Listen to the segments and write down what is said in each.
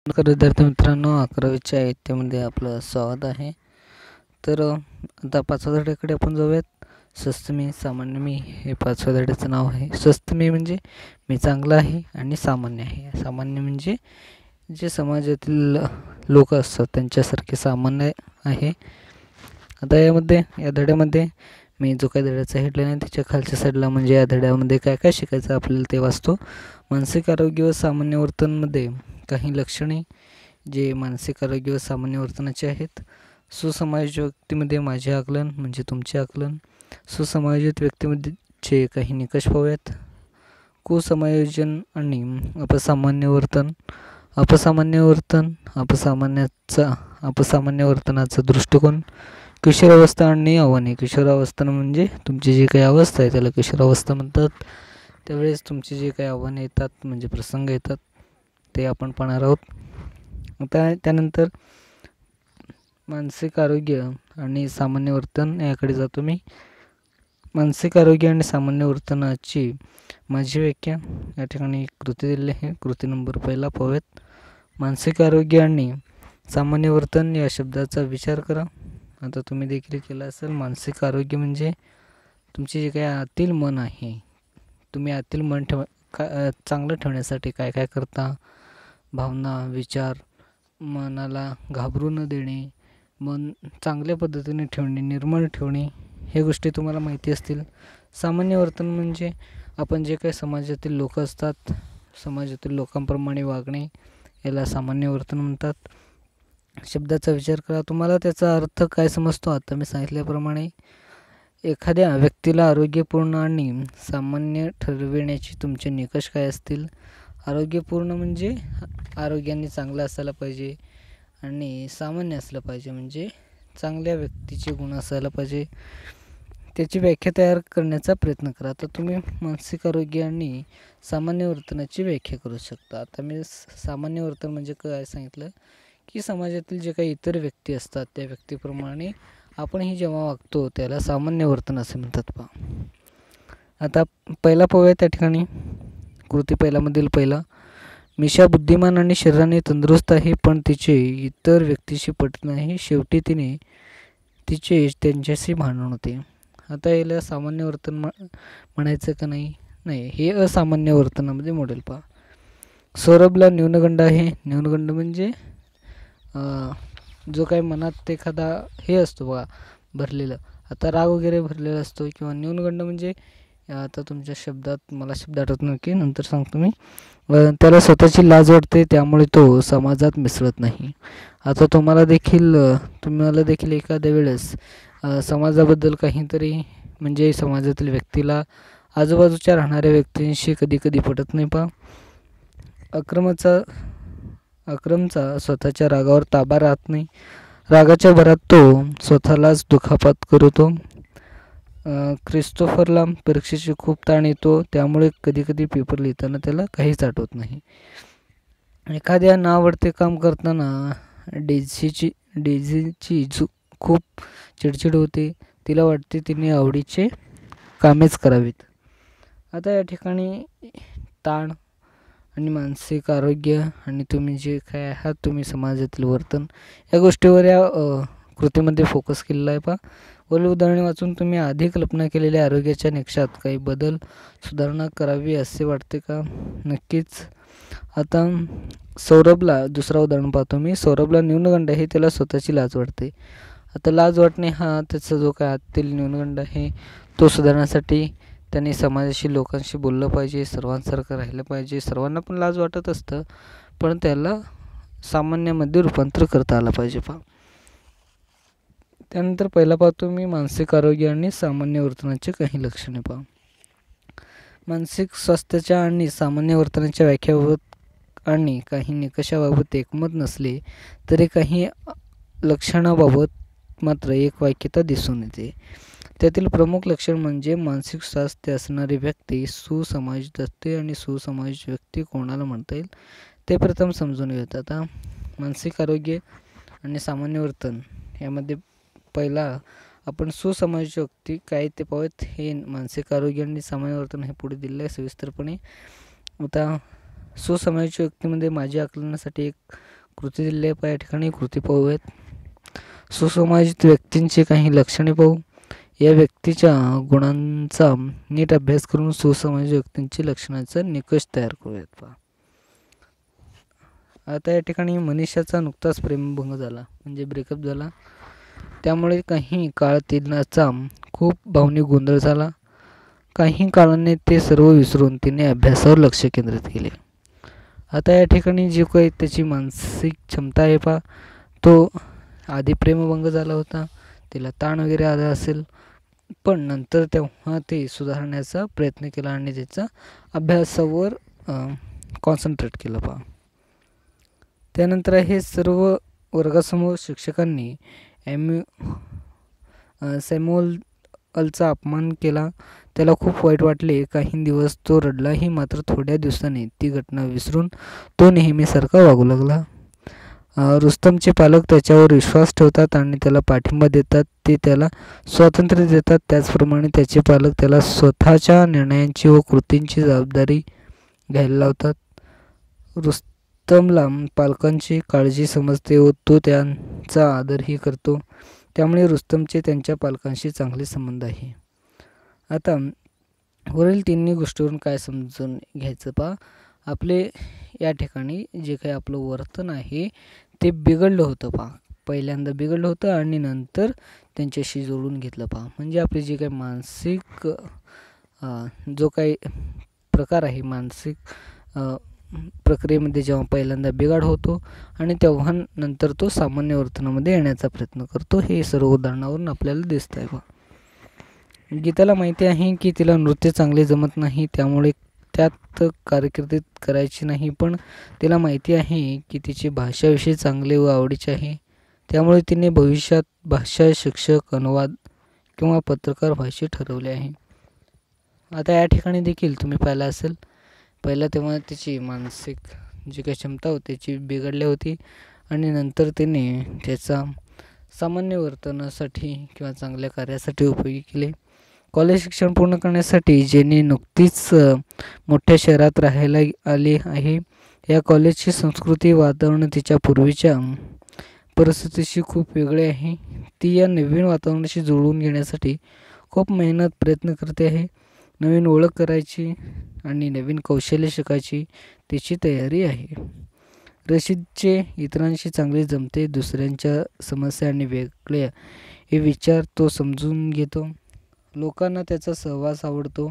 नमस्कार विद्यार्थी मित्रांनो, 11वीच्या इयत्तेमध्ये आपलं स्वागत आहे. तर आता 5व्या धड्याकडे आपण जाऊयात. स्वस्थ मी सामान्य मी हे 5व्या धड्याचं नाव आहे. स्वस्थ मी म्हणजे मी चांगला आहे आणि सामान्य आहे. सामान्य म्हणजे जे समाजातील लोक असतात त्यांच्यासारखे सामान्य आहे. आता या धड्यामध्ये मी जो काही धड्याचा हेडलाईन आहे त्याच्या खालच्या साईडला म्हणजे या धड्यामध्ये काय काय शिकायचं आपल्याला ते वाचतो. मानसिक आरोग्य व सामान्य वर्तनमध्ये काही लक्षणे जे मानसिक आरोग्य व सामान्य वर्तनाचे आहेत. सुसमायोजित व्यक्तीमध्ये माझे आकलन म्हणजे तुमचे आकलन. सुसमायोजित व्यक्तीमध्येचे काही निकष पाहूयात. कुसमायोजन आणि अपसामान्य वर्तन. अपसामान्य वर्तनाचा दृष्टिकोन. किशोरावस्था आणि आव्हाने. किशोरावस्था म्हणजे तुमची जी काही अवस्था आहे त्याला किशोरावस्था म्हणतात. त्यावेळेस तुमची जे काही आव्हाने येतात म्हणजे प्रसंग येतात ते आपण पाहणार आहोत. आता त्यानंतर मानसिक आरोग्य आणि सामान्य वर्तन याकडे जातो मी. मानसिक आरोग्य आणि सामान्य वर्तनाची माझी व्याख्या या ठिकाणी कृती दिलेली आहे. कृती नंबर 1 पाहूयात. मानसिक आरोग्य आणि सामान्य वर्तन या शब्दाचा विचार करा. आता तुम्ही देखील केला असेल. मानसिक आरोग्य म्हणजे तुमचे जे काही आतील मन आहे, तुम्ही आतील मन चांगलं ठेवण्यासाठी काय काय करता. भावना, विचार, मनाला घाबरू न देणे, मन चांगल्या पद्धतीने ठेवणे, निर्मळ ठेवणे, हे गोष्टी तुम्हाला माहिती असतील. सामान्य वर्तन म्हणजे आपण जे काही समाजातील लोक असतात, समाजातील लोकांप्रमाणे वागणे याला सामान्य वर्तन म्हणतात. शब्दाचा विचार करा. तुम्हाला त्याचा अर्थ काय समजतो? आता मी सांगितल्याप्रमाणे एखाद्या व्यक्तीला आरोग्यपूर्ण आणि सामान्य ठरविण्याचे तुमचे निकष काय असतील. आरोग्यपूर्ण म्हणजे आरोग्याने चांगलं असायला पाहिजे आणि सामान्य असलं पाहिजे म्हणजे चांगल्या व्यक्तीचे गुण असायला पाहिजे. त्याची व्याख्या तयार करण्याचा प्रयत्न करा. आता तुम्ही मानसिक आरोग्य आणि सामान्य वर्तनाची व्याख्या करू शकता. आता मी सामान्य वर्तन म्हणजे काय सांगितलं की समाजातील जे काही इतर व्यक्ती असतात त्या व्यक्तीप्रमाणे आपणही जेव्हा वागतो त्याला सामान्य वर्तन असे म्हणतात. पहा आता पहिला पाहूया. त्या ठिकाणी कृती पहिल्यामधील पहिला. मिशा बुद्धिमान आणि शरीराने तंदुरुस्त आहे पण तिचे इतर व्यक्तीशी पटत नाही. शेवटी तिचे त्यांच्याशी भांडण होते. आता याला सामान्य वर्तन म्हणायचं का नाही? हे असामान्य वर्तनामध्ये मोडेल. पहा सौरभला न्यूनगंड आहे. न्यूनगंड म्हणजे जो काही मनात एखादा हे असतो बघा भरलेलं, आता राग वगैरे भरलेला असतो किंवा न्यूनगंड म्हणजे आता तुमच्या शब्दात मला शब्द आठवत नाही की नंतर सांगतो मी. त्याला स्वतःची लाज वाटते त्यामुळे तो समाजात मिसळत नाही. आता तुम्हाला देखील एखाद्या वेळेस समाजाबद्दल काहीतरी म्हणजे समाजातील व्यक्तीला आजूबाजूच्या राहणाऱ्या व्यक्तींशी कधी कधी पटत नाही. पहा अक्रमचा स्वतःच्या रागावर ताबा राहत नाही. रागाच्या भरात तो स्वतःलाच दुखापत करतो. क्रिस्टोफरला परीक्षेची खूप ताण येतो त्यामुळे कधीकधी पेपर लिहिताना त्याला काहीच आठवत नाही. एखाद्या नावडते काम करताना डेझीची खूप चिडचिड होते. तिला वाटते तिने आवडीचे कामेच करावीत. आता या ठिकाणी ताण आणि मानसिक आरोग्य आणि तुम्ही जे काय आहात तुम्ही समाजातील वर्तन या गोष्टीवर या कृतीमध्ये फोकस केलेला आहे. पहा वरील उदाहरणे वाचून तुम्ही आधी कल्पना केलेल्या आरोग्याच्या निकषात काही बदल सुधारणा करावी असे वाटते का? नक्कीच. आता सौरभला दुसरा उदाहरण पाहतो मी. सौरभला न्यूनगंड आहे, त्याला स्वतःची लाज वाटते. आता लाज वाटणे हा त्याचा जो काय आतील न्यूनगंड आहे तो सुधारण्यासाठी त्याने समाजाशी लोकांशी बोललं पाहिजे, सर्वांसारखं राहिलं पाहिजे. सर्वांना पण लाज वाटत असतं पण त्याला सामान्यामध्ये रूपांतर करता आलं पाहिजे. पहा त्यानंतर पहिला पाहतो मी मानसिक आरोग्य आणि सामान्य वर्तनाचे काही लक्षणे. पहा मानसिक स्वास्थ्याच्या आणि सामान्य वर्तनाच्या व्याख्याबाबत आणि काही निकषाबाबत एकमत नसले तरी काही लक्षणाबाबत मात्र एकवाक्यता दिसून येते. त्यातील प्रमुख लक्षण म्हणजे मानसिक स्वास्थ्य असणारी व्यक्ती सुसमायोजित असते आणि सुसमायोजित व्यक्ती कोणाला म्हणता येईल ते प्रथम समजून घेतात. आता मानसिक आरोग्य आणि सामान्य वर्तन यामध्ये पहिला आपण सुसमायोजित व्यक्ती काय ते पाहूयात. हे मानसिक आरोग्य आणि सामान्य वर्तन हे पुढे दिलेलं आहे सविस्तरपणे. आता सुसमायोजित व्यक्तीमध्ये माझ्या आकलनासाठी एक कृती दिली आहे. या ठिकाणी कृती पाहूयात. सुसमायोजित व्यक्तींची काही लक्षणे पाहू. या व्यक्तीच्या गुणांचा नीट अभ्यास करून सुसमायोजित व्यक्तींची लक्षणांचा निकष तयार करूयात. पहा, आता या ठिकाणी मनीषाचा नुकताच प्रेमभंग झाला, म्हणजे ब्रेकअप झाला. त्यामुळे काही काळ तिचा खूप भावनिक गोंधळ झाला. काही काळाने ते सर्व विसरून तिने अभ्यासावर लक्ष केंद्रित केले. आता या ठिकाणी जी काही त्याची मानसिक क्षमता आहे पहा, तो आधी प्रेमभंग झाला होता, तिला ताण वगैरे आला असेल, पण नंतर तेव्हा ते सुधारण्याचा प्रयत्न केला आणि त्याचा अभ्यासावर कॉन्सन्ट्रेट केलं. पहा, त्यानंतर हे सर्व वर्गासमोर शिक्षकांनी सॅम्युअलचा अपमान केला. त्याला खूप वाईट वाटले. काही दिवस तो रडलाही, मात्र थोड्या दिवसांनी ती घटना विसरून तो नेहमीसारखा वागू लागला. रुस्तमचे पालक त्याच्यावर विश्वास ठेवतात आणि त्याला पाठिंबा देतात. ते त्याला स्वातंत्र्य देतात. त्याचप्रमाणे त्याचे पालक त्याला स्वतःच्या निर्णयांची व कृतींची जबाबदारी घ्यायला लावतात. रुस्तमला पालकांची काळजी समजते व तो त्यांचा आदरही करतो. त्यामुळे रुस्तमचे त्यांच्या पालकांशी चांगले संबंध आहे. आता वरील तिन्ही गोष्टीवरून काय समजून घ्यायचं पहा, आपले या ठिकाणी जे काही आपलं वर्तन आहे ते बिघडलं होतं. पहा, पहिल्यांदा बिघडलं होतं आणि नंतर त्यांच्याशी जोडून घेतलं. पहा, म्हणजे आपली जी काही मानसिक जो काही प्रकार आहे, मानसिक प्रक्रियेमध्ये जेव्हा पहिल्यांदा बिघाड होतो आणि तेव्हा नंतर तो सामान्य वर्तनामध्ये येण्याचा प्रयत्न करतो, हे सर्व उदाहरणावरून आपल्याला दिसत आहे. गीताला माहिती आहे की तिला नृत्य चांगले जमत नाही, त्यामुळे त्यात कारकिर्दीत करायची नाही, पण तिला माहिती आहे की तिची भाषाविषयी चांगले व आवडीचे आहे. त्यामुळे तिने भविष्यात भाषा शिक्षक, अनुवाद किंवा पत्रकार व्हायचे ठरवले आहे. आता या ठिकाणी देखील तुम्ही पाहिलं असेल, पहिला तेव्हा तिची मानसिक जी काही क्षमता होती त्याची बिघडली होती आणि नंतर तिने त्याचा सामान्य वर्तनासाठी किंवा चांगल्या कार्यासाठी उपयोगी केले. कॉलेज शिक्षण पूर्ण करण्यासाठी जेनी नुकतीच मोठ्या शहरात राहायला आली आहे. या कॉलेजची संस्कृती, वातावरण तिच्या पूर्वीच्या परिस्थितीशी खूप वेगळे आहे. ती या नवीन वातावरणाशी जुळवून घेण्यासाठी खूप मेहनत प्रयत्न करते आहे. नवीन ओळख करायची आणि नवीन कौशल्य शिकायची तिची तयारी आहे. रशीदचे इतरांशी चांगले जमते. दुसऱ्यांच्या समस्या आणि वेगळ्या हे विचार तो समजून घेतो. लोकांना त्याचा सहवास आवडतो.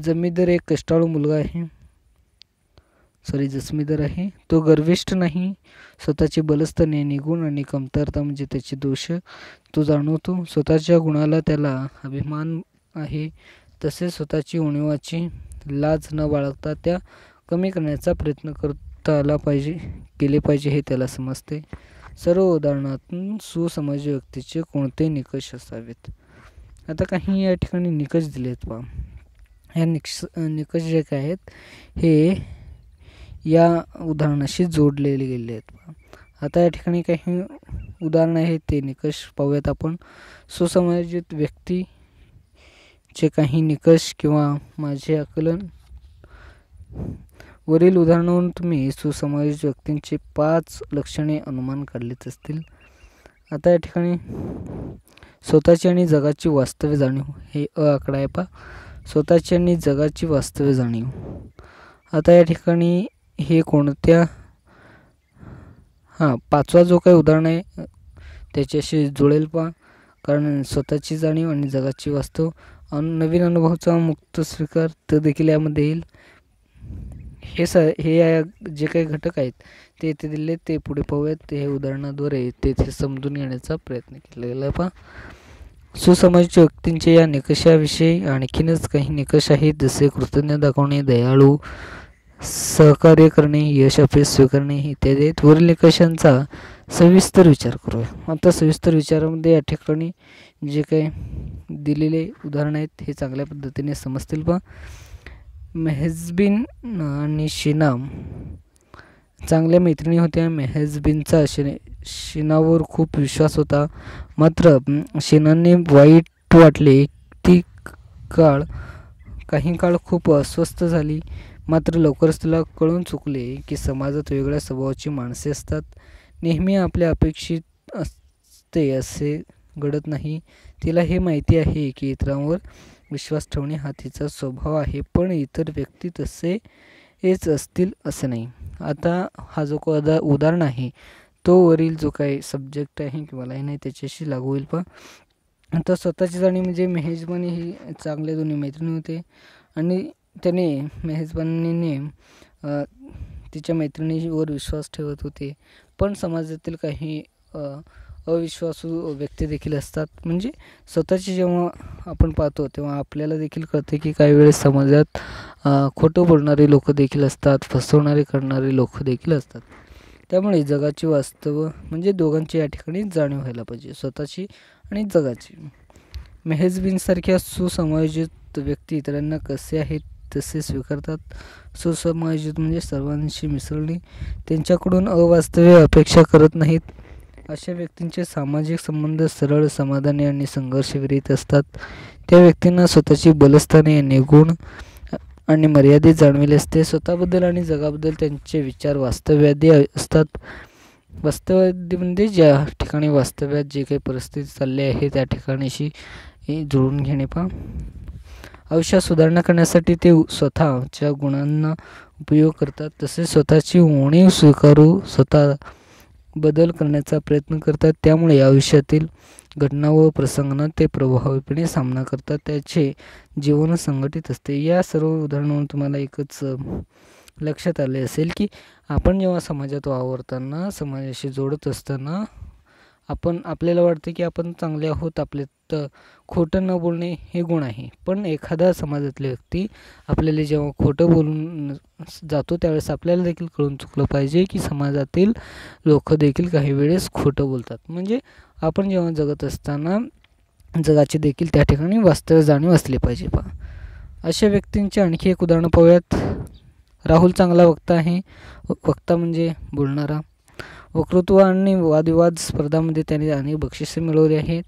जमीदार एक कष्टाळू मुलगा आहे. जसमीदार आहे. तो गर्विष्ठ नाही. स्वतःची बलस्थाने, निगुण आणि कमतरता म्हणजे त्याचे दोष तो जाणवतो. स्वतःच्या गुणाला त्याला अभिमान आहे. तसेच स्वतःची उणिवाची लाज न बाळगता त्या कमी करण्याचा प्रयत्न करता केले पाहिजे हे त्याला समजते. सर्व उदाहरणातून सुसमायोजित व्यक्तीचे कोणते निकष असावेत. आता काही या ठिकाणी निकष दिले आहेत. पहा, ह्या निकष जे काय आहेत हे या उदाहरणाशी जोडलेले गेले आहेत. पहा, आता या ठिकाणी काही उदाहरण आहेत ते निकष पाहूयात आपण. सुसमायोजित व्यक्तीचे काही निकष किंवा माझे आकलन. वरील उदाहरणावरून तुम्ही सुसमायोजित व्यक्तींची 5 लक्षणे अनुमान काढलीच असतील. आता या ठिकाणी स्वतःची आणि जगाची वास्तव्य जाणीव, हे आकडा आहे. पहा, स्वतःची आणि जगाची वास्तव्य जाणीव. आता या ठिकाणी हे कोणत्या 5वा जो काही उदाहरण आहे त्याच्याशी जुळेल. पहा, कारण स्वतःची जाणीव आणि जगाची वास्तव, नवीन अनुभवाचा मुक्त स्वीकार तर देखील यामध्ये येईल. हे जे काही घटक आहेत ते इथे दिले, ते पुढे पाहूयात. हे उदाहरणाद्वारे तेथे समजून घेण्याचा प्रयत्न केला गेला. पहा, सुसमायोजित व्यक्तींच्या या निकषाविषयी आणखीनच काही निकष आहेत, जसे कृतज्ञता दाखवणे, दयाळू, सहकार्य करणे, यश अपयश स्वीकारणे इत्यादी. वरील निकषांचा सविस्तर विचार करूया. आता सविस्तर विचारामध्ये या ठिकाणी जे काही दिलेले उदाहरण आहेत हे चांगल्या पद्धतीने समजतील. पहा, मेहजबीन आणि शीना चांगल्या मैत्रिणी होत्या. मेहजबीनचा शीनावर खूप विश्वास होता, मात्र शीनाने वाईट वाटले. ती काही काळ खूप अस्वस्थ झाली. मात्र लवकरच तिला कळून चुकले की समाजात वेगळ्या स्वभावाची माणसे असतात. नेहमी आपल्या अपेक्षित असते असे घडत नाही. तिला हे माहिती आहे की इतरांवर विश्वास ठेवणे हा तिचा स्वभाव आहे, पण इतर व्यक्ती तसे हेच असतील असं नाही. आता हा जो उदाहरण आहे तो वरील जो काही सब्जेक्ट आहे किंवा लाईन आहे त्याच्याशी लागू होईल. पण आता स्वतःची जाणीव म्हणजे मेहेरबानी ही चांगले दोन्ही मैत्रिणी होते आणि त्याने मेहेरबानीने तिच्या मैत्रिणीवर विश्वास ठेवत होते. पण समाजातील काही अविश्वासू व्यक्ती देखील असतात. म्हणजे स्वतःची जेव्हा आपण पाहतो तेव्हा आपल्याला देखील कळते की काही वेळेस समाजात खोटं बोलणारे लोक देखील असतात, फसवणारे करणारे लोक देखील असतात. त्यामुळे जगाची वास्तव म्हणजे दोघांची या ठिकाणी जाणीव व्हायला पाहिजे, स्वतःची आणि जगाची. मेहजबीनसारख्या सुसमायोजित व्यक्ती इतरांना कसे आहेत तसे स्वीकारतात. सुसमायोजित म्हणजे सर्वांशी मिसळणे, त्यांच्याकडून अवास्तव अपेक्षा करत नाहीत. अशा व्यक्तींचे सामाजिक संबंध सरळ, समाधानी आणि संघर्षविरहित असतात. त्या व्यक्तींना स्वतःची बलस्थाने, निगुण आणि मर्यादित जाणलेले असते. स्वतःबद्दल आणि जगाबद्दल त्यांचे विचार वास्तववादी असतात. वास्तववादी म्हणजे ज्या ठिकाणी वास्तव्यात जे काही परिस्थिती चालली आहे त्या ठिकाणीशी जुळून घेणे. आयुष्यात सुधारणा करण्यासाठी ते स्वतःच्या गुणांना उपयोग करतात. तसेच स्वतःची उणीव स्वीकारू स्वतः बदल करण्याचा प्रयत्न करतात. त्यामुळे आयुष्यातील घटना व प्रसंगांना ते प्रभावीपणे सामना करतात. त्याचे जीवन संघटित असते. या सर्व उदाहरणावरून तुम्हाला एकच लक्षात आले असेल की आपण जेव्हा समाजात वावरताना, समाजाशी जोडत असताना आपल्याला वाटते की आपण चांगले आहोत, आपल्यात खोटं न बोलणे हे गुण आहे. पण एखादा समाजातली व्यक्ती आपल्याला जेव्हा खोटं बोलून जातो त्यावेळेस आपल्याला देखील कळून चुकलं पाहिजे की समाजातील लोक देखील काही वेळेस खोटं बोलतात. म्हणजे आपण जेव्हा जगत असताना जगाची देखील त्या ठिकाणी वास्तव जाणीव असली पाहिजे. अशा व्यक्तींचे आणखी एक उदाहरण पाहूयात. राहुल चांगला वक्ता आहे. वक्ता म्हणजे बोलणारा. वक्तृत्व आणि वादविवाद स्पर्धांमध्ये त्याने अनेक बक्षिसे मिळवली आहेत.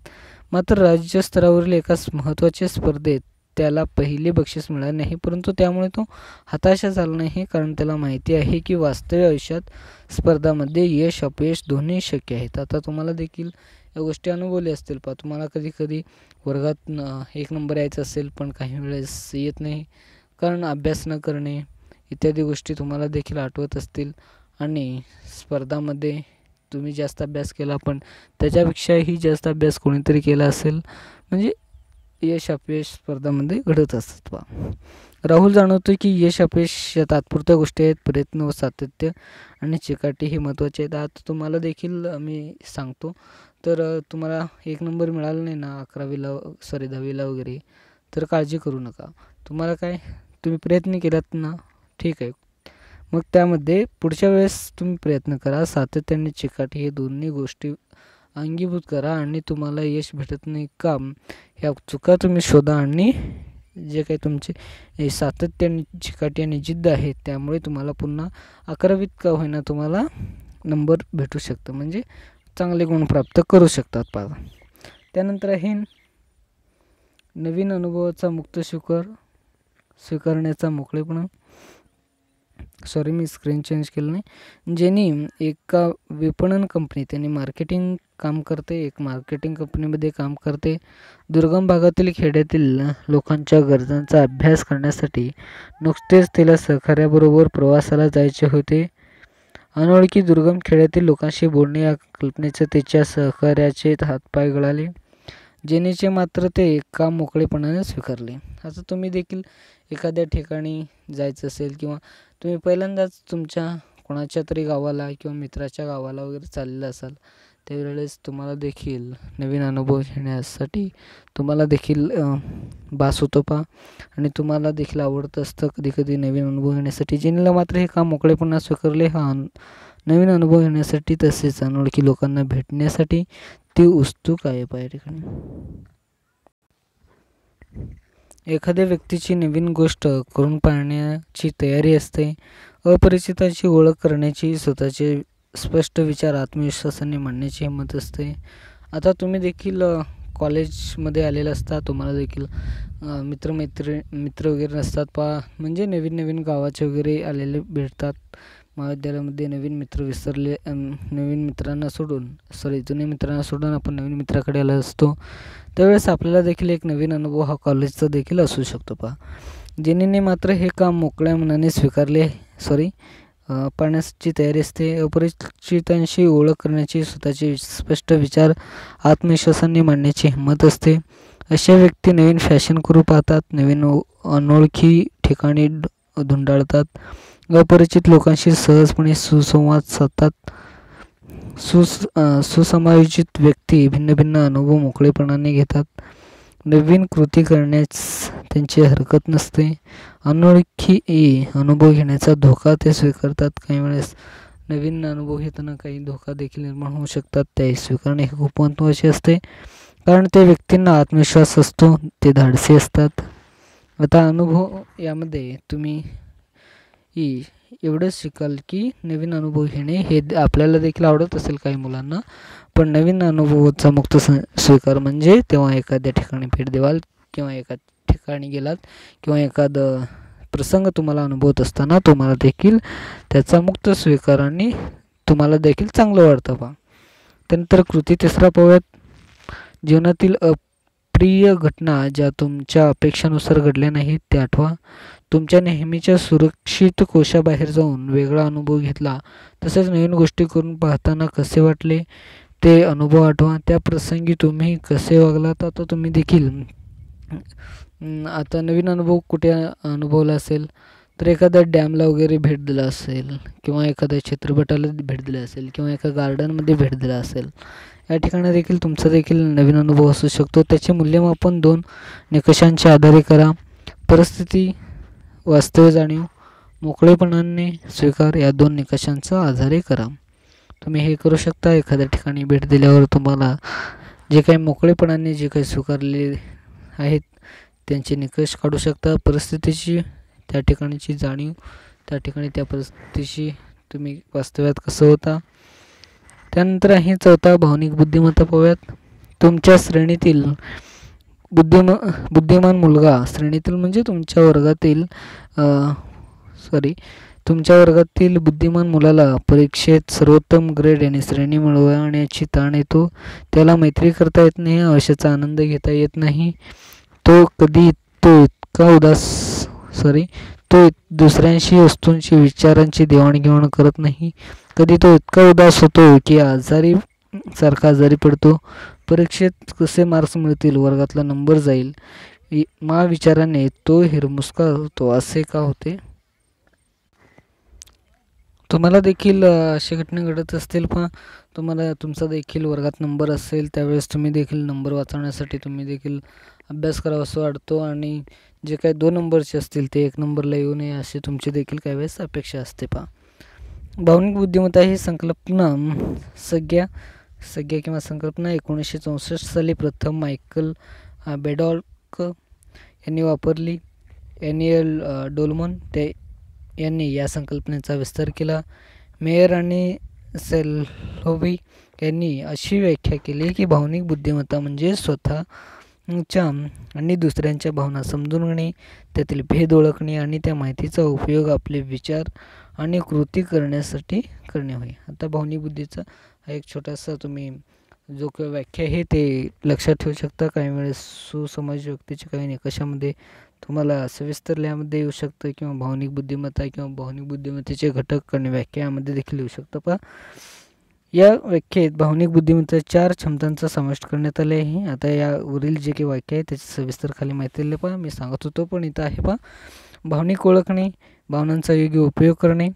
मात्र राज्य स्तरावरील एका महत्त्वाच्या स्पर्धेत त्याला पहिले बक्षीस मिळाले नाही. परंतु त्यामुळे तो हताशा झाला नाही, कारण त्याला माहिती आहे की वास्तव आयुष्यात स्पर्धामध्ये यश अपयश दोन्ही शक्य आहेत. आता तुम्हाला देखील या गोष्टी अनुभवल्या असतील. तुम्हाला कधी कधी वर्गात 1 नंबर यायचा असेल पण काही वेळेस येत नाही, कारण अभ्यास न करणे इत्यादी गोष्टी तुम्हाला देखील आठवत असतील. आणि स्पर्धामध्ये तुम्ही जास्त अभ्यास केला पण त्याच्यापेक्षाही जास्त अभ्यास कोणीतरी केला असेल. म्हणजे यश अपयश स्पर्धामध्ये घडत असतात. राहुल जाणवतो की यश अपयश या तात्पुरत्या गोष्टी आहेत. प्रयत्न व सातत्य आणि चिकाटी हे महत्त्वाचे आहेत. आता तुम्हाला देखील मी सांगतो, तर तुम्हाला 1 नंबर मिळाला नाही ना 10वीला वगैरे, तर काळजी करू नका. तुम्हाला काय, तुम्ही प्रयत्न केलात ना, ठीक आहे. मग त्यामध्ये पुढच्या वेळेस तुम्ही प्रयत्न करा. सातत्याने चिकाटी हे दोन्ही गोष्टी अंगीभूत करा आणि तुम्हाला यश भेटत नाही का ह्या चुका तुम्ही शोधा आणि जे काही तुमचे सातत्य आणि चिकाटी आणि जिद्द आहे त्यामुळे तुम्हाला पुन्हा 11वीत का होईना तुम्हाला नंबर भेटू शकतं. म्हणजे चांगले गुण प्राप्त करू शकतात. त्यानंतर आहे नवीन अनुभवाचा मुक्त स्वीकारण्याचा मोकळेपणा. मी स्क्रीन चेंज केलं नाही. ज्यांनी एका विपणन कंपनी त्यांनी मार्केटिंग काम करते, एक मार्केटिंग कंपनीमध्ये काम करते. दुर्गम भागातील खेड्यातील लोकांच्या गरजांचा अभ्यास करण्यासाठी नुकतेच तिला सहकार्याबरोबर प्रवासाला जायचे होते. अनोळखी दुर्गम खेड्यातील लोकांशी बोलणे या कल्पनेचे तिच्या सहकार्याचे हातपाय गळाले. जेनीचे मात्र ते काम मोकळेपणाने स्वीकारले. आता तुम्ही देखील एखाद्या ठिकाणी जायचं असेल किंवा तुम्ही पहिल्यांदाच तुमच्या कोणाच्या तरी गावाला किंवा मित्राच्या गावाला वगैरे चाललेलं असाल, त्यावेळेस तुम्हाला देखील नवीन अनुभव घेण्यासाठी तुम्हाला देखील भास होतो आणि तुम्हाला देखील आवडत असतं कधी नवीन अनुभव घेण्यासाठी. जेनीला मात्र हे काम मोकळेपणा स्वीकारले. हा नवीन अनुभव घेण्यासाठी तसेच अनोळखी लोकांना भेटण्यासाठी ती उत्सुक आहे. या ठिकाणी एखाद्या व्यक्तीची नवीन गोष्ट करून पाहण्याची तयारी असते. अपरिचिताची ओळख करण्याची, स्वतःचे स्पष्ट विचार आत्मविश्वासाने मांडण्याची हिंमत असते. आता तुम्ही देखील कॉलेजमध्ये आलेला असता, तुम्हाला देखील मित्र वगैरे नसतात पहा, म्हणजे नवीन नवीन गावाचे वगैरे आलेले भेटतात महाविद्यालयामध्ये. नवीन मित्रांना सोडून जुन्या मित्रांना सोडून आपण नवीन मित्राकडे आलो असतो. त्यावेळेस आपल्याला देखील एक नवीन अनुभव हा कॉलेजचा देखील असू शकतो पहा. जेनीने मात्र हे काम मोकळ्या मनाने पाहण्याची तयारी असते. अपरिचितांशी ओळख करण्याची, स्वतःचे स्पष्ट विचार आत्मविश्वासाने मांडण्याची हिंमत असते. अशा व्यक्ती नवीन फॅशन करू पाहतात, नवीन अनोळखी ठिकाणी धुंडाळतात, अपरिचित लोकांशी सहजपणे सुसंवाद साधतात. सुसमायोजित व्यक्ती भिन्न भिन्न अनुभव मोकळेपणाने घेतात. नवीन कृती करण्यास त्यांची हरकत नसते. अनोळखी अनुभव घेण्याचा धोका ते स्वीकारतात. काही वेळेस नवीन अनुभव घेताना काही धोका देखील निर्माण होऊ शकतात, ते स्वीकारणे हे खूप महत्त्वाचे असते, कारण ते व्यक्तींना आत्मविश्वास असतो, ते धाडसी असतात. आता अनुभव यामध्ये तुम्ही एवढंच शिकाल की नवीन अनुभव घेणे हे आपल्याला देखील आवडत असेल काही मुलांना, पण नवीन अनुभवाचा मुक्त स्वीकार म्हणजे तेव्हा एखाद्या ठिकाणी भेट द्याल किंवा एका ठिकाणी गेलात किंवा एखादं प्रसंग तुम्हाला अनुभवत असताना तुम्हाला देखील त्याचा मुक्त स्वीकाराने तुम्हाला देखील चांगलं वाटतं पहा. त्यानंतर कृती तिसरा पाहूयात. जीवनातील अप्रिय घटना ज्या तुमच्या अपेक्षानुसार घडल्या नाहीत त्या आठवा. तुमच्या नेहमीच्या सुरक्षित कोशाबाहेर जाऊन वेगळा अनुभव घेतला. तसेच नवीन गोष्टी करून पाहताना कसे वाटले ते अनुभव आठवा. त्या प्रसंगी तुम्ही कसे वागलात. आता तुम्ही देखील आता नवीन अनुभव कुठे अनुभवला असेल तर एखाद्या डॅमला वगैरे भेट दिला असेल किंवा एखाद्या चित्रपटाला भेट दिला असेल किंवा एका गार्डनमध्ये भेट दिला असेल. या ठिकाणी देखील तुमचा देखील नवीन अनुभव असू शकतो. त्याचे मूल्यमापन 2 निकषांच्या आधारे करा. परिस्थिती, वास्तव जाणीव, मोकळेपणाने स्वीकार या 2 निकषांच्या आधारे करा. तुम्ही हे करू शकता. एखाद्या ठिकाणी भेट दिल्यावर तुम्हाला जे काही मोकळेपणाने जे काही स्वीकारले आहेत त्यांचे निकष काढू शकता. परिस्थितीची, त्या ठिकाणची जाणीव, त्या ठिकाणी त्या परिस्थितीशी तुम्ही वास्तव्यात कसं होता. त्यानंतर आहे चौथा भावनिक बुद्धिमत्ता पाहूयात. तुमच्या श्रेणीतील बुद्धिमान मुलगा, श्रेणीतील म्हणजे तुमच्या वर्गातील बुद्धिमान मुलाला परीक्षेत सर्वोत्तम ग्रेड आणि श्रेणी मिळवण्याची ताण येतो. त्याला मैत्री करता येत नाही, आयुष्याचा आनंद घेता येत नाही. तो दुसऱ्यांशी वस्तूंची, विचारांची देवाणघेवाण करत नाही. कधी तो इतका उदास होतो की सारखा आजारी पडतो. परीक्षेत कसे मार्क्स मिळतील, वर्गातला नंबर जाईल विचाराने तो हिरमुसका होतो. असे का होते. तुम्हाला देखील अशी घटना घडत असतील पहा. तुमचा देखील वर्गात नंबर असेल त्यावेळेस तुम्ही देखील नंबर वाचवण्यासाठी तुम्ही देखील अभ्यास करावा असं वाटतो आणि जे काही 2 नंबरचे असतील ते 1 नंबरला येऊ नये अशी तुमची देखील काही वेळेस अपेक्षा असते पहा. भावनिक बुद्धिमत्ता ही संकल्पना किंवा संकल्पना 1964 साली प्रथम मायकल बेडॉल्क यांनी वापरली. एनियल डोल्मन यांनी या संकल्पनेचा विस्तार केला. मेयर आणि सेल्होवी यांनी अशी व्याख्या केली की भावनिक बुद्धिमत्ता म्हणजे स्वतःच्या आणि दुसऱ्यांच्या भावना समजून घेणे, त्यातील भेद ओळखणे आणि त्या माहितीचा उपयोग आपले विचार आणि कृती करण्यासाठी करणे होय. आता भावनिक बुद्धीचा हा एक छोटासा तुम्ही जो काही व्याख्या आहे ते लक्षात ठेवू शकता. काही वेळेस सुसमाज व्यक्तीच्या काही निकषामध्ये तुम्हाला सविस्तर यामध्ये येऊ शकतं किंवा भावनिक बुद्धिमत्ता किंवा भावनिक बुद्धिमत्तेचे घटक आणि व्याख्या यामध्ये देखील येऊ शकतं पहा. या व्याख्येत भावनिक बुद्धिमत्ता 4 क्षमतांचा समावेश करण्यात आले आहे. आता यावरील जे काही वाक्य आहे त्याची सविस्तर खाली माहिती दिली पहा. मी सांगत होतो पण इथं आहे पहा. भावनिक ओळखणे, भावनांचा योग्य उपयोग करणे,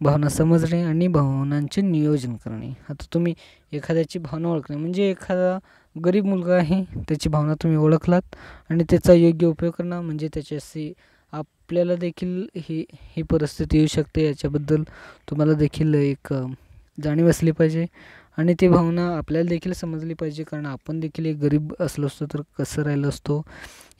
भावना समजणे आणि भावनांचे नियोजन करणे. आता तुम्ही एखाद्याची भावना ओळखणे म्हणजे एखादा गरीब मुलगा आहे त्याची भावना तुम्ही ओळखलात आणि त्याचा योग्य उपयोग करणं म्हणजे त्याच्याशी आपल्याला देखील ही परिस्थिती येऊ शकते याच्याबद्दल तुम्हाला देखील एक जाणीव असली पाहिजे आणि ती भावना आपल्याला देखील समजली पाहिजे, कारण आपण देखील एक गरीब असलो असतो तर कसं राहिलो असतो.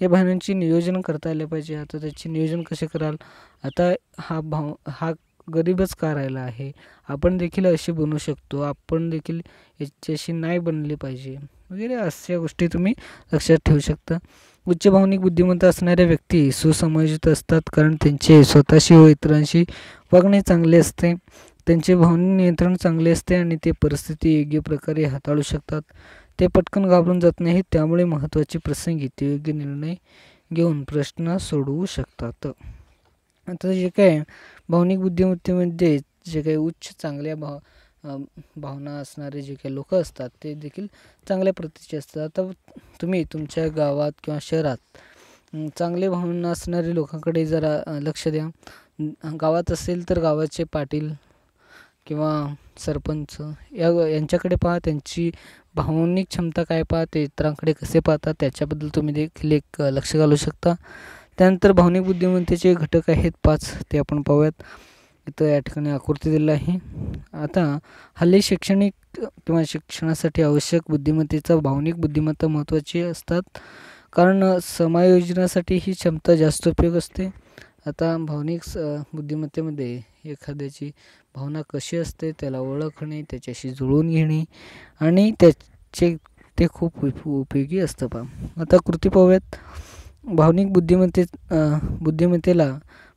या भावनांची नियोजन करता आले पाहिजे. आता त्याचे नियोजन कसे कराल. आता हा गरीबच का राहिला आहे, आपण देखील असे बनू शकतो, आपण देखील याच्याशी नाही बनले पाहिजे वगैरे अशा गोष्टी तुम्ही लक्षात ठेवू शकता. उच्च भावनिक बुद्धिमत्ता असणाऱ्या व्यक्ती सुसमायोजित असतात, कारण त्यांचे स्वतःशी व इतरांशी वागणे चांगले असते. त्यांचे भावनिक नियंत्रण चांगले असते आणि ते परिस्थिती योग्य प्रकारे हाताळू शकतात. ते पटकन घाबरून जात नाहीत, त्यामुळे महत्त्वाचे प्रसंगी ते योग्य निर्णय घेऊन प्रश्न सोडवू शकतात. आता जे काय भावनिक बुद्धिमत्तेमध्ये जे काही उच्च चांगल्या भावना असणारे जे काही लोक असतात ते देखील चांगल्या प्रतीचे असतात. आता तुम्ही तुमच्या गावात किंवा शहरात चांगले भावना असणारे लोकांकडे जरा लक्ष द्या. गावात असेल तर गावाचे पाटील किंवा सरपंच यांच्याकडे पहा, त्यांची भावनिक क्षमता काय पहा, ते इतरांकडे कसे पाहतात त्याच्याबद्दल तुम्ही देखील एक लक्ष घालू शकता. त्यानंतर भावनिक बुद्धिमत्तेचे घटक आहेत 5, ते आपण पाहूयात. इथं या ठिकाणी आकृती दिलेली आहे. आता हल्ली शैक्षणिक किंवा शिक्षणासाठी आवश्यक बुद्धिमत्तेचा भावनिक बुद्धिमत्ता महत्त्वाची असतात, कारण समायोजनासाठी ही क्षमता जास्त उपयोग असते. आता भावनिक बुद्धिमत्तेमध्ये एखाद्याची भावना कशी असते त्याला ओळखणे, त्याच्याशी जुळवून घेणे आणि ते खूप उपयोगी असतं पहा. आता कृती पाहूयात. भावनिक बुद्धिमत्तेला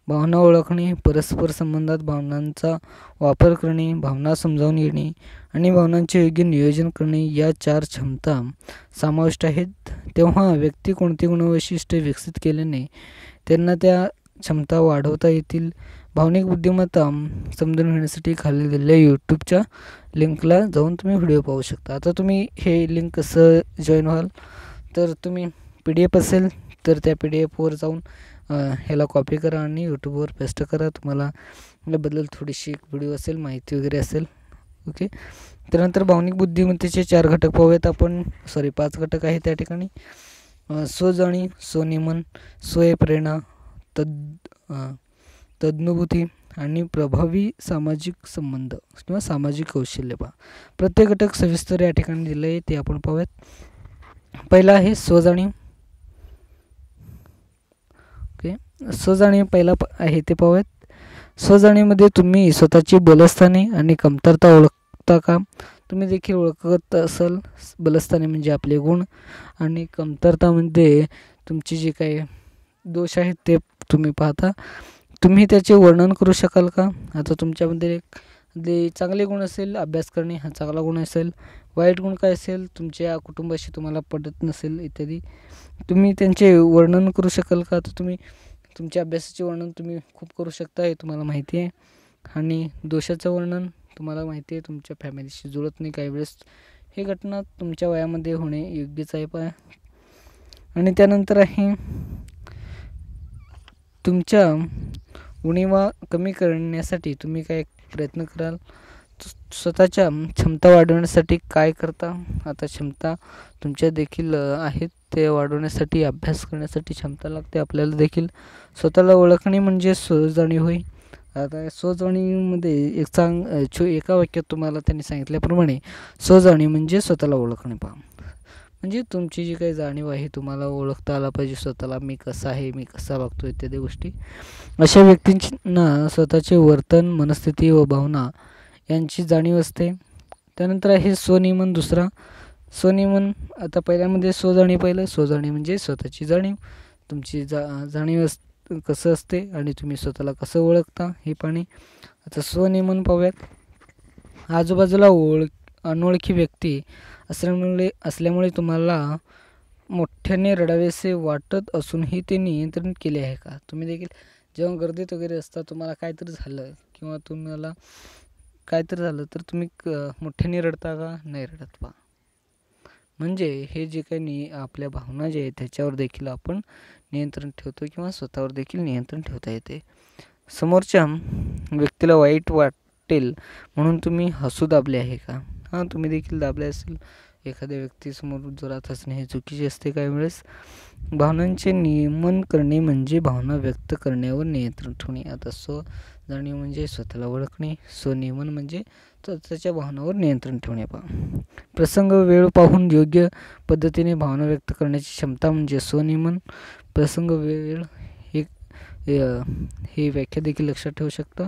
भावना ओळखणे, परस्पर संबंधात भावनांचा वापर करणे, भावना समजावून घेणे आणि भावनांचे योग्य नियोजन करणे या 4 क्षमता समाविष्ट आहेत. तेव्हा व्यक्ती कोणती गुणवैशिष्ट्ये विकसित केल्याने त्यांना त्या क्षमता वाढवता येतील. भावनिक बुद्धिमत्ता समजून घेण्यासाठी खाली दिलेल्या यूट्यूबच्या लिंकला जाऊन तुम्ही व्हिडिओ पाहू शकता. आता तुम्ही हे लिंक कसं जॉईन व्हाल, तर तुम्ही PDF असेल तर त्या PDFवर जाऊन ह्याला कॉपी करा आणि यूट्यूबवर पेस्ट करा. तुम्हाला याबद्दल थोडीशी एक व्हिडिओ असेल, माहिती वगैरे असेल. ओके. त्यानंतर भावनिक बुद्धिमत्तेचे 4 घटक पाहूयात आपण. 5 घटक आहेत त्या ठिकाणी. स्वजाणीव, स्वनियमन, स्वयंप्रेरणा, तज्ज्ञबुद्धी आणि प्रभावी सामाजिक संबंध किंवा सामाजिक कौशल्य पहा. प्रत्येक घटक सविस्तर या ठिकाणी दिले आहे, ते आपण पाहूयात. पहिला आहे स्वजाणीव. ओके. स्वजाणीव पहिला आहे ते पाहूयात. स्वजाणीवमध्ये तुम्ही स्वतःची बलस्थाने आणि कमतरता ओळखता का? तुम्ही देखील ओळखत असाल. बलस्थाने म्हणजे आपले गुण आणि कमतरता म्हणजे तुमची जे काही दोष आहेत ते तुम्ही पाहता. तुम्ही त्याचे वर्णन करू शकाल का? आता तुमच्यामध्ये चांगले गुण असेल, अभ्यास करणे हा चांगला गुण असेल. वाईट गुण काय असेल, तुमच्या कुटुंबाशी तुम्हाला पटत नसेल इत्यादी. तुम्ही त्यांचे वर्णन करू शकाल का? तर तुम्ही तुमच्या अभ्यासाचे वर्णन तुम्ही खूप करू शकता, हे तुम्हाला माहिती आहे. आणि दोषाचं वर्णन तुम्हाला माहिती आहे, तुमच्या फॅमिलीशी जुळत नाही काही वेळेस. हे घटना तुमच्या वयामध्ये होणे योग्यच आहे पहा. आणि त्यानंतर आहे तुमच्या उणीवा कमी करण्यासाठी तुम्ही काय प्रयत्न कराल. स्वतःच्या क्षमता वाढवण्यासाठी काय करता. आता क्षमता तुमच्या देखील आहेत, ते वाढवण्यासाठी अभ्यास करण्यासाठी क्षमता लागते. आपल्याला देखील स्वतःला ओळखणे म्हणजे स्वजाणीव होय. आता स्वजाणीवमध्ये एका वाक्यात तुम्हाला त्यांनी सांगितल्याप्रमाणे स्वजाणीव म्हणजे स्वतःला ओळखणे पहा. म्हणजे तुमची जी काही जाणीव आहे तुम्हाला ओळखता आला पाहिजे स्वतःला. मी कसा आहे, मी कसा वागतो इत्यादी गोष्टी. अशा व्यक्तींना स्वतःचे वर्तन, मनस्थिती व भावना यांची जाणीव असते. त्यानंतर आहे स्वनियमन दुसरा. स्वनियमन आता पहिल्यामध्ये स्वजाणीव पहिलं. स्वजाणीव म्हणजे स्वतःची जाणीव, तुमची जाणीव कसं असते आणि तुम्ही स्वतःला कसं ओळखता हे पाहणे. आता स्वनियमन पाहूयात. आजूबाजूला अनोळखी व्यक्ती असल्यामुळे तुम्हाला मोठ्याने रडावेसे वाटत असूनही ते नियंत्रण केले आहे का? तुम्ही देखील जेव्हा गर्दीत वगैरे असता, तुम्हाला काहीतरी झालं किंवा तुम्हाला काहीतरी झालं तर तुम्ही मोठ्याने रडता का? नाही रडत पहा. म्हणजे हे जे काही आपल्या भावना जे आहेत त्याच्यावर देखील आपण नियंत्रण ठेवतो किंवा स्वतःवर देखील नियंत्रण ठेवता येते. समोरच्या व्यक्तीला वाईट वाटेल म्हणून तुम्ही हसू दाबले आहे का? हां, तुम्ही देखील दाबले असेल. एखाद्या व्यक्तीसमोर जोरात हसणे हे चुकीचे असते काही वेळेस. भावनांचे नियमन करणे म्हणजे भावना व्यक्त करण्यावर नियंत्रण ठेवणे. आता स्वजाणीव म्हणजे स्वतःला ओळखणे, स्वनियमन म्हणजे स्वतःच्या भावनावर नियंत्रण ठेवणे पहा. प्रसंग वेळ पाहून योग्य पद्धतीने भावना व्यक्त करण्याची क्षमता म्हणजे स्वनियमन. प्रसंग वेळ ही व्याख्या देखील लक्षात ठेवू शकता.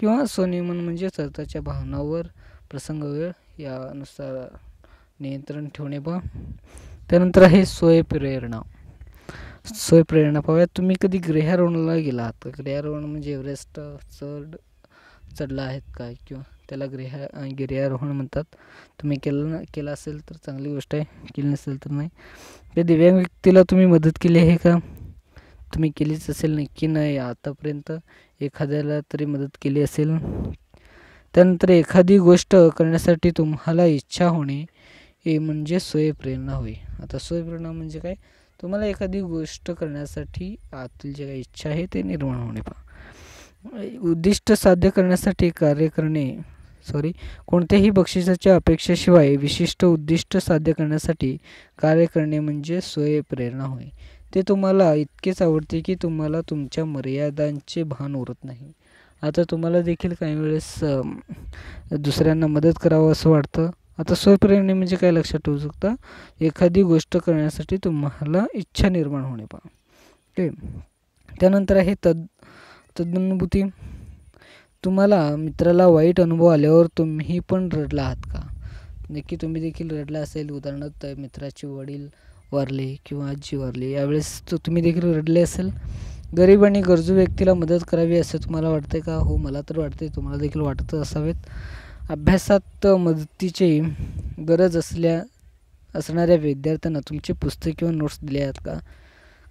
किंवा स्वनियमन म्हणजे स्वतःच्या भावनावर प्रसंग वेळ यानुसार नियंत्रण ठेवणे पहा. त्यानंतर आहे स्वयंप्रेरणा. सोय प्रेरणा पाहूयात. तुम्ही कधी गिर्यारोहणाला गेला आहात का? गिर्यारोहण म्हणजे एव्हरेस्ट चढला आहेत का, किंवा त्याला गिर्यारोहण म्हणतात. तुम्ही केलं असेल तर चांगली गोष्ट आहे, केली नसेल तर नाही. त्या दिव्यांग व्यक्तीला तुम्ही मदत केली आहे का? तुम्ही केलीच असेल नक्की. नाही आतापर्यंत एखाद्याला तरी मदत केली असेल. त्यानंतर एखादी गोष्ट करण्यासाठी तुम्हाला इच्छा होणे हे म्हणजे स्वयंप्रेरणा होय. आता स्वयंप्रेरणा म्हणजे काय? तुम्हाला एखादी गोष्ट करण्यासाठी आतील जे काही इच्छा आहे ते निर्माण होणे. उद्दिष्ट साध्य करण्यासाठी कार्य करणे कोणत्याही बक्षिसाच्या अपेक्षेशिवाय विशिष्ट उद्दिष्ट साध्य करण्यासाठी कार्य करणे म्हणजे स्वयंप्रेरणा होय. ते तुम्हाला इतकेच आवडते की तुम्हाला तुमच्या मर्यादांचे भान उरत नाही. आता तुम्हाला देखील काही वेळेस दुसऱ्यांना मदत करावं असं वाटतं. आता स्वयंप्रेरणा म्हणजे काय लक्षात ठेवू शकता? एखादी गोष्ट करण्यासाठी तुम्हाला इच्छा निर्माण होणे. ओके. त्यानंतर आहे तदनुभूती. तुम्हाला मित्राला वाईट अनुभव आल्यावर तुम्ही पण रडला आहात का? नक्की तुम्ही देखील रडला असेल. उदाहरणार्थ मित्राचे वडील वारले किंवा आजी वारली, यावेळेस तुम्ही देखील रडले असेल. गरीब आणि गरजू व्यक्तीला मदत करावी असं तुम्हाला वाटते का? हो, मला तर वाटते, तुम्हाला देखील वाटत असावेत. अभ्यासात मदतीची गरज असणाऱ्या विद्यार्थ्यांना तुमचे पुस्तक किंवा नोट्स दिले आहेत का?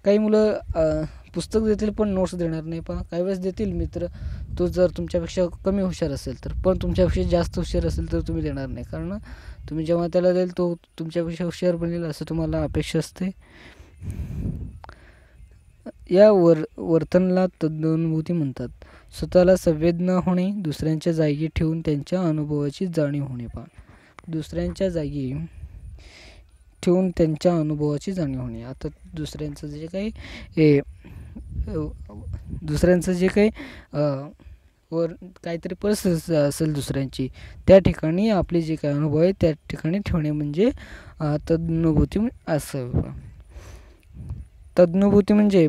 काही मुलं पुस्तक देतील पण नोट्स देणार नाही. काही वेळेस देतील मित्र, तो जर तुमच्यापेक्षा कमी हुशार असेल तर. पण तुमच्यापेक्षा जास्त हुशार असेल तर तुम्ही देणार नाही, कारण तुम्ही जेव्हा त्याला द्याल तो तुमच्यापेक्षा हुशार बनेल असं तुम्हाला अपेक्षा असते. या वर्तनाला तदनुभूती म्हणतात. स्वतःला संवेदना होणे, दुसऱ्यांच्या जागी ठेवून त्यांच्या अनुभवाची जाणीव होणे. दुसऱ्यांच्या जागी ठेवून त्यांच्या अनुभवाची जाणीव होणे. आता दुसऱ्यांचं जे काही काहीतरी परिस्थिती असेल दुसऱ्यांची, त्या ठिकाणी आपले जे काही अनुभव आहे त्या ठिकाणी ठेवणे म्हणजे तदनुभूती असं. तदनुभूती म्हणजे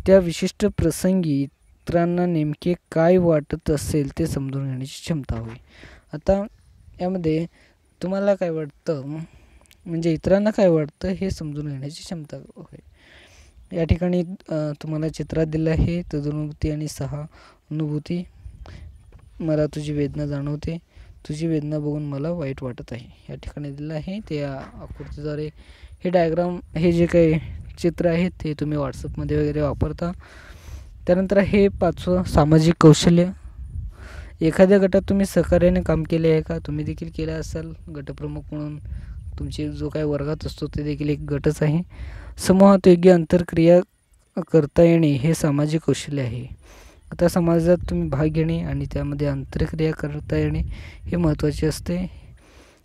त्या विशिष्ट प्रसंगी इतरांना नेमके काय वाटत असेल ते समजून घेण्याची क्षमता होय. आता यामध्ये तुम्हाला काय वाटतं, म्हणजे इतरांना काय वाटतं हे समजून घेण्याची क्षमता होय. या ठिकाणी तुम्हाला चित्रात दिलं आहे तदनुभूती आणि सहानुभूती. मला तुझी वेदना जाणवते, तुझी वेदना बघून मला वाईट वाटत आहे. या ठिकाणी दिलं आहे. त्या आकृतीद्वारे हे डायग्राम, हे जे काही चित्र आहेत ते तुम्ही व्हॉट्सअपमध्ये वगैरे वापरता. त्यानंतर हे 5वं सामाजिक कौशल्य. एखाद्या गटात तुम्ही सहकार्याने काम केले आहे का? तुम्ही देखील केलं असाल. गटप्रमुख म्हणून तुमचे जो काही वर्गात असतो ते देखील एक गटच आहे. समूहात योग्य आंतरक्रिया करता येणे हे सामाजिक कौशल्य आहे. आता समाजात तुम्ही भाग घेणे आणि त्यामध्ये आंतरक्रिया करता येणे हे महत्त्वाचे असते.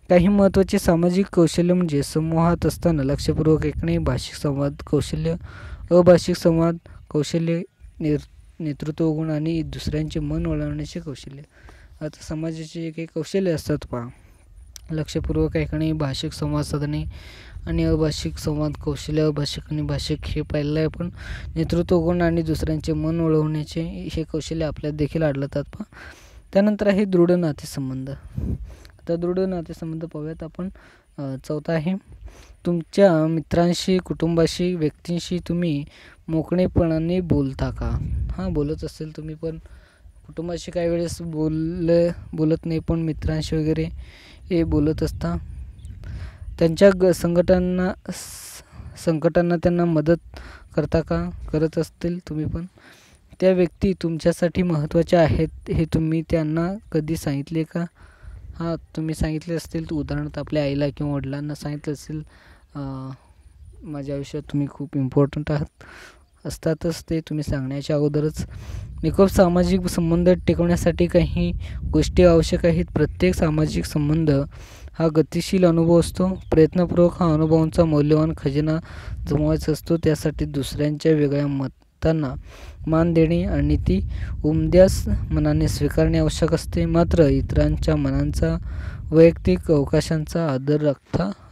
काही महत्त्वाचे सामाजिक कौशल्य म्हणजे समूहात असताना लक्षपूर्वक ऐकणे, भाषिक संवाद कौशल्य, अभाषिक संवाद कौशल्य, नेतृत्व गुण आणि दुसऱ्यांचे मन वळवण्याचे कौशल्य. आता समाजाचे जे काही कौशल्य असतात लक्षपूर्वक ऐकणे, भाषिक संवाद साधणे आणि अभाषिक संवाद कौशल्य. अभाषिक आणि भाषिक हे पाहिलं आहे आपण. नेतृत्व गुण आणि दुसऱ्यांचे मन वळवण्याचे हे कौशल्य आपल्यात देखील आढळतात. त्यानंतर आहे दृढ नातेसंबंध. आता दृढ नातेसंबंध पाहूयात आपण. 4था आहे तुमच्या मित्रांशी, कुटुंबाशी, व्यक्तींशी तुम्ही मोकळेपणाने बोलता का? हां, बोलत असेल तुम्ही, पण कुटुंबाशी काही वेळेस बोलत नाही, पण मित्रांशी वगैरे हे बोलत असता. त्यांच्या संकटांना त्यांना मदत करता का? करत असतील तुम्ही पण. त्या व्यक्ती तुमच्यासाठी महत्त्वाच्या आहेत हे तुम्ही त्यांना कधी सांगितले का? हां, तुम्ही सांगितले असतील. उदाहरणार्थ आपल्या आईला किंवा वडिलांना सांगितलं असेल, माझ्या आयुष्यात तुम्ही खूप इम्पॉर्टंट असतातच ते तुम्ही सांगण्याच्या अगोदरच. निकोप सामाजिक संबंध टिकवण्यासाठी काही गोष्टी आवश्यक आहेत. प्रत्येक सामाजिक संबंध हा गतिशील अनुभव असतो. प्रयत्नपूर्वक हा अनुभवांचा मौल्यवान खजिना जमवायचा असतो. त्यासाठी दुसऱ्यांच्या वेगळ्या मतांना मान देणे आणि ती उमद्या मनाने स्वीकारणे आवश्यक असते. मात्र इतरांच्या मनांचा, वैयक्तिक अवकाशांचा आदर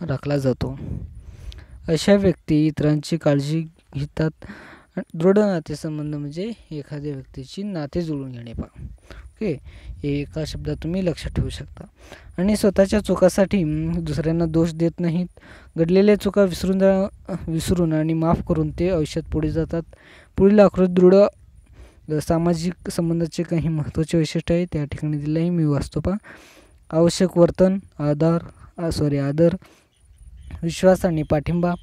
राखला जातो. अशा व्यक्ती इतरांची काळजी घेतात. दृढ नातेसंबंध म्हणजे एखाद्या व्यक्तीची नाते जुळून घेणे. ओके, हे एका शब्दात तुम्ही लक्षात ठेवू शकता. आणि स्वतःच्या चुकासाठी दुसऱ्यांना दोष देत नाहीत. घडलेल्या चुका विसरून आणि माफ करून ते आयुष्यात पुढे जातात. पुढील आकृती दृढ सामाजिक संबंधाचे काही महत्त्वाचे वैशिष्ट्य आहे त्या ठिकाणी दिले आहे, मी वाचतो पहा. आवश्यक वर्तन, आदर, विश्वास आणि पाठिंबा,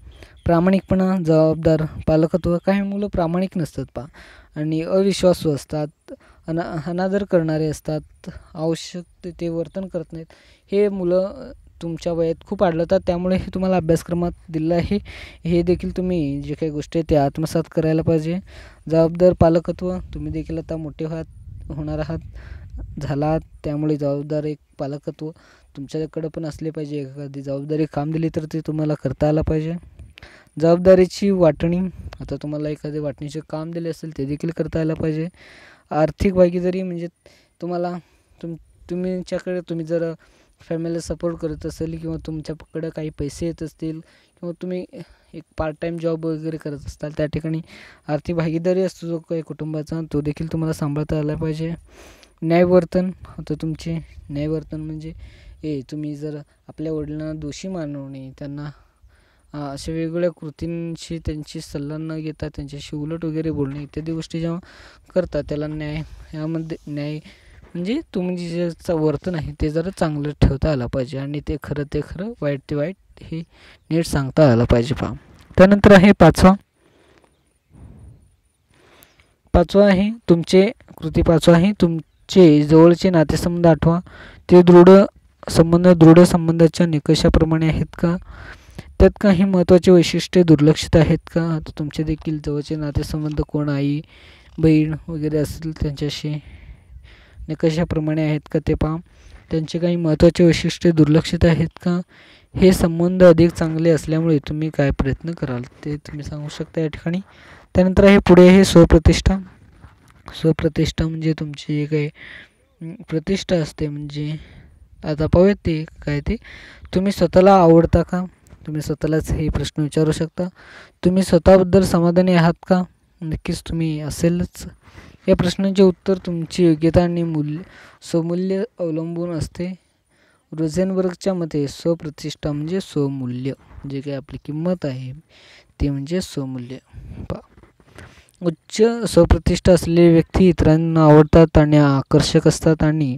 प्रामाणिकपणा, जबाबदार पालकत्व. काही मुलं प्रामाणिक नसतात पहा आणि अविश्वासू असतात, अनादर करणारे असतात, आवश्यक ते वर्तन करत नाहीत. हे मुलं तुमच्या वयात खूप आढळतात, त्यामुळे हे तुम्हाला अभ्यासक्रमात दिलं आहे. हे देखील तुम्ही जे काही गोष्टी आहेत त्या आत्मसात करायला पाहिजे. जबाबदार पालकत्व, तुम्ही देखील आता मोठे होणार झालात, त्यामुळे जबाबदार एक पालकत्व तुमच्याकडे पण असले पाहिजे. एखादी जबाबदारी काम दिली तर ते तुम्हाला करता आलं पाहिजे. जबाबदारीची वाटणी, आता तुम्हाला एखादे वाटणीचे काम दिले असेल ते देखील करता आलं पाहिजे. आर्थिक भागीदारी म्हणजे तुम्हाला तुम्ही जर फॅमिलीला सपोर्ट करत असेल किंवा तुमच्याकडे काही पैसे येत असतील किंवा तुम्ही एक पार्ट टाईम जॉब वगैरे करत असताल, त्या ठिकाणी आर्थिक भागीदारी असतो जो काही कुटुंबाचा, तो देखील तुम्हाला सांभाळता आला पाहिजे. न्यायवर्तन, आता तुमचे न्यायवर्तन म्हणजे तुम्ही जर आपल्या वडिलांना दोषी मानवणे, त्यांना अशा वेगवेगळ्या कृतींशी त्यांची सल्ला न घेता त्यांच्याशी उलट वगैरे बोलणे इत्यादी गोष्टी जेव्हा करतात त्याला न्याय. न्याय म्हणजे तुम्ही ज्याचं वर्तन आहे ते जरा चांगलं ठेवता आलं पाहिजे आणि ते खरं, वाईट ते वाईट हे नीट सांगता आलं पाहिजे पहा. त्यानंतर आहे पाचवा आहे तुमचे तुमचे जवळचे नातेसंबंध आठवा. ते दृढ संबंधाच्या निकषाप्रमाणे आहेत का? त्यात काही महत्त्वाचे वैशिष्ट्ये दुर्लक्षित आहेत का? आता तुमचे देखील जवळचे नातेसंबंध कोण, आई बहीण वगैरे असतील त्यांच्याशी निकषाप्रमाणे आहेत का ते पहा. त्यांचे काही महत्त्वाचे वैशिष्ट्ये दुर्लक्षित आहेत का? हे संबंध अधिक चांगले असल्यामुळे तुम्ही काय प्रयत्न कराल ते तुम्ही सांगू शकता या ठिकाणी. त्यानंतर पुढे आहे स्वप्रतिष्ठा. म्हणजे तुमची जे काही प्रतिष्ठा असते, म्हणजे आता पाहूयात ते काय ते. तुम्ही स्वतःला आवडता का? तुम्ही स्वतःलाच हे प्रश्न विचारू शकता. तुम्ही स्वतःबद्दल समाधानी आहात का? नक्कीच तुम्ही असेलच. या प्रश्नांचे उत्तर तुमची योग्यता आणि स्वमूल्य अवलंबून असते. रोझेनबर्गच्या मते स्वप्रतिष्ठा म्हणजे स्वमूल्य, जे काही आपली किंमत आहे ते म्हणजे स्वमूल्य. उच्च स्वप्रतिष्ठा असलेली व्यक्ती इतरांना आवडतात आणि आकर्षक असतात आणि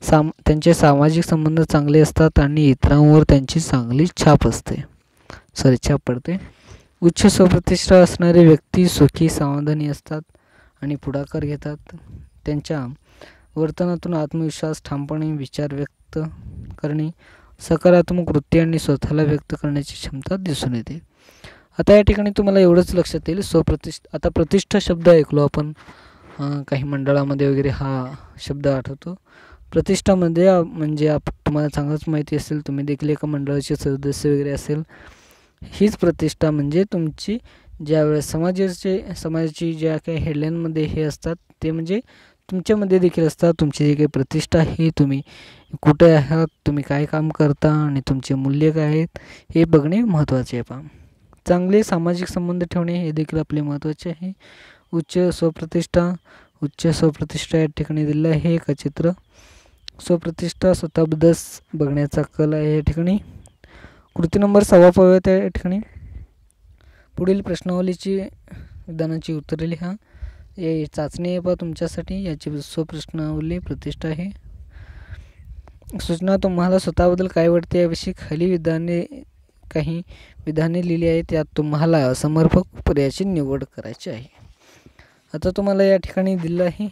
त्यांचे सामाजिक संबंध चांगले असतात आणि इतरांवर त्यांची चांगली छाप पडते. उच्च स्वप्रतिष्ठा असणारे व्यक्ती सुखी, समाधानी असतात आणि पुढाकार घेतात. त्यांच्या वर्तनातून आत्मविश्वास, ठामपणे विचार व्यक्त करणे, सकारात्मक वृत्ती आणि स्वतःला व्यक्त करण्याची क्षमता दिसून येते. आता या ठिकाणी तुम्हाला एवढंच लक्षात येईल. आता प्रतिष्ठा शब्द ऐकलो आपण काही मंडळामध्ये वगैरे हा शब्द आठवतो. प्रतिष्ठामध्ये म्हणजे तुम्हाला चांगलंच माहिती असेल, तुम्ही देखील एका मंडळाचे सदस्य वगैरे असेल. हीच प्रतिष्ठा म्हणजे तुमची ज्यावेळेस समाजाची ज्या काही हेडलाईनमध्ये हे असतात ते म्हणजे तुमच्यामध्ये देखील असतात. तुमची जी काही प्रतिष्ठा ही तुम्ही कुठे आहात, तुम्ही काय काम करता आणि तुमचे मूल्य काय आहेत हे बघणे महत्त्वाचे आहे पहा. चांगले सामाजिक संबंध ठेवणे हे देखील आपले महत्त्वाचे आहे. उच्च स्वप्रतिष्ठा या ठिकाणी दिलं आहे एक चित्र. स्वप्रतिष्ठा स्वतःबद्दल बघण्याचा कल आहे या ठिकाणी. कृती नंबर 6 पाहूया त्या ठिकाणी. पुढील प्रश्नावलीची विधानाची उत्तरे लिहा. हे चाचणी आहे पहा तुमच्यासाठी. याची स्वप्रश्नावली प्रतिष्ठा आहे. सूचना, तुम्हाला स्वतःबद्दल काय वाटते याविषयी खाली काही विधाने लिहिली आहेत. त्यात तुम्हाला समर्पक पर्यायाची निवड करायची आहे. आता तुम्हाला या ठिकाणी दिलं आहे.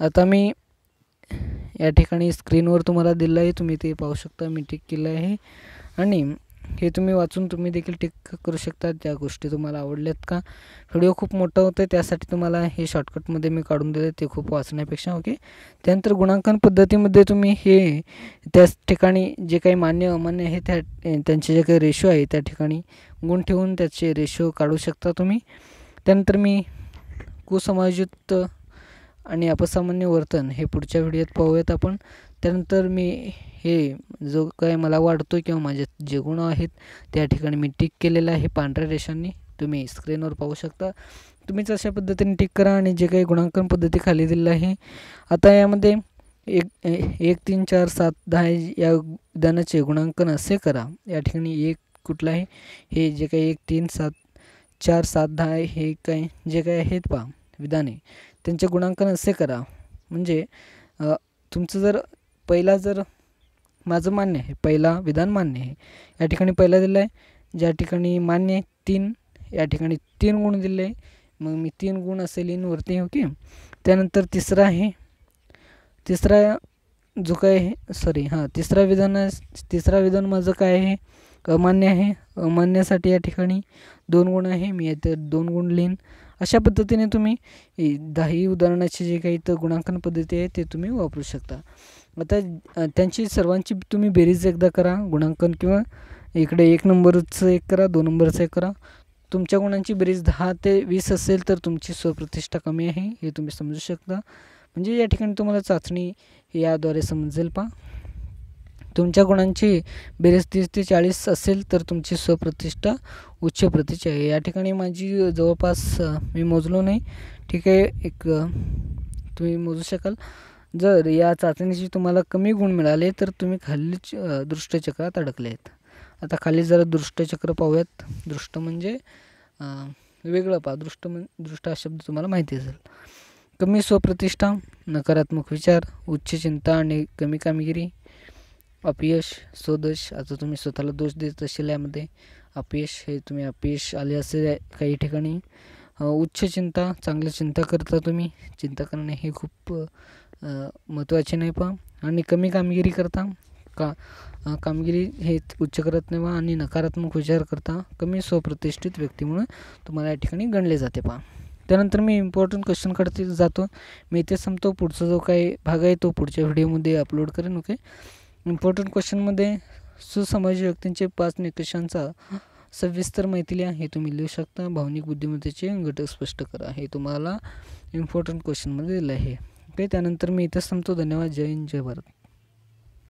आता मी या ठिकाणी स्क्रीनवर तुम्हाला दिलं आहे, तुम्ही ते पाहू शकता. मी टिक केलं आहे आणि हे तुम्ही वाचून तुम्ही देखील टिक करू शकता. त्या गोष्टी तुम्हाला आवडल्यात का? व्हिडिओ खूप मोठा होतं त्यासाठी तुम्हाला हे शॉर्टकटमध्ये मी काढून दिलं, ते खूप वाचण्यापेक्षा. ओके. त्यानंतर गुणांकन पद्धतीमध्ये तुम्ही हे त्याच ठिकाणी जे काही मान्य अमान्य आहे त्यांचे जे काही रेशो आहे त्या ठिकाणी गुण ठेवून त्याचे रेशो काढू शकता तुम्ही. त्यानंतर मी कुसमायोजित आणि अपसामान्य वर्तन हे पुढच्या व्हिडिओत पाहूयात आपण. त्यानंतर मी हे जो काय मला वाटतो किंवा माझे जे गुण आहेत त्या ठिकाणी मी टिक केलेलं आहे पांढऱ्या रेषांनी, तुम्ही स्क्रीनवर पाहू शकता. तुम्हीच अशा पद्धतीने टिक करा आणि जे काही गुणांकन पद्धती खाली दिलेलं आहे. आता यामध्ये 1, 3, 4, 7, 10 या विधानाचे गुणांकन असे करा. या ठिकाणी एक कुठला आहे, हे जे काही 1, 3, 7, 4, 7, 10 हे काय जे काही आहेत पहा विधाने, त्यांचे गुणांकन असे करा. म्हणजे तुमचं जर माझं मान्य आहे, पहिला विधान मान्य आहे. या ठिकाणी पहिला दिलं आहे, ज्या ठिकाणी मान्य आहे 3, या ठिकाणी 3 गुण दिले आहे. मग मी 3 गुण असे लिहिन वरती. ओके. त्यानंतर तिसरा तिसरा विधान माझं काय आहे, अमान्य आहे. अमान्यासाठी या ठिकाणी 2 गुण आहे, मी यात 2 गुण लिहीन. अशा पद्धतीने तुम्ही 10 उदाहरणाचे जे काही तर गुणांकन पद्धती आहे ते तुम्ही वापरू शकता. आता त्यांची सर्वांची तुम्ही बेरीज एकदा करा, गुणांकन, किंवा इकडे 1 नंबरचं 1 करा, 2 नंबरचं 1 करा. तुमच्या गुणांची बेरीज 10 ते 20 असेल तर तुमची स्वप्रतिष्ठा कमी आहे हे तुम्ही समजू शकता. म्हणजे या ठिकाणी तुम्हाला चाचणी याद्वारे समजेल पहा. तुमच्या गुणांची बेरीज 30 ते 40 असेल तर तुमची स्वप्रतिष्ठा उच्च प्रतीची आहे. या ठिकाणी माझी जवळपास मी मोजलो नाही, ठीक आहे, एक तुम्ही मोजू शकाल. जर या चाचणीचे तुम्हाला कमी गुण मिळाले तर तुम्ही खाली दृष्टचक्रात अडकले आहेत. आता खाली जरा दृष्टचक्र पाहूयात. दृष्ट म्हणजे वेगळं पहा. दृष्ट हा शब्द तुम्हाला माहिती असेल. कमी स्वप्रतिष्ठा, नकारात्मक विचार, उच्च चिंता आणि कमी कामगिरी, अपयश, स्वदोष. आता तुम्ही स्वतःला दोष देत असेल यामध्ये अपयश, हे तुम्ही अपयश आले असेल काही ठिकाणी. उच्च चिंता, चांगली चिंता करता तुम्ही. चिंता करणे हे खूप महत्त्वाचे नाही पहा. आणि कमी कामगिरी करता, कामगिरी हे उच्च करत नाही पहा. आणि नकारात्मक विचार करता कमी स्वप्रतिष्ठित व्यक्ती म्हणून तुम्हाला या ठिकाणी गणले जाते पहा. त्यानंतर मी इम्पॉर्टंट क्वेश्चनकडे जातो. मी इथे संपतो. पुढचा जो काही भाग आहे तो पुढच्या व्हिडिओमध्ये अपलोड करेन. ओके. इम्पॉर्टंट क्वेश्चनमध्ये सुसमाजी व्यक्तींचे 5 निकषांचा सविस्तर माहिती लिहा, हे तुम्ही लिहू शकता. भावनिक बुद्धिमत्तेचे घटक स्पष्ट करा, हे तुम्हाला इम्पॉर्टंट क्वेश्चनमध्ये दिलं आहे. ओके. त्यानंतर मी इथेच थांबतो. धन्यवाद. जय हिंद, जय भारत.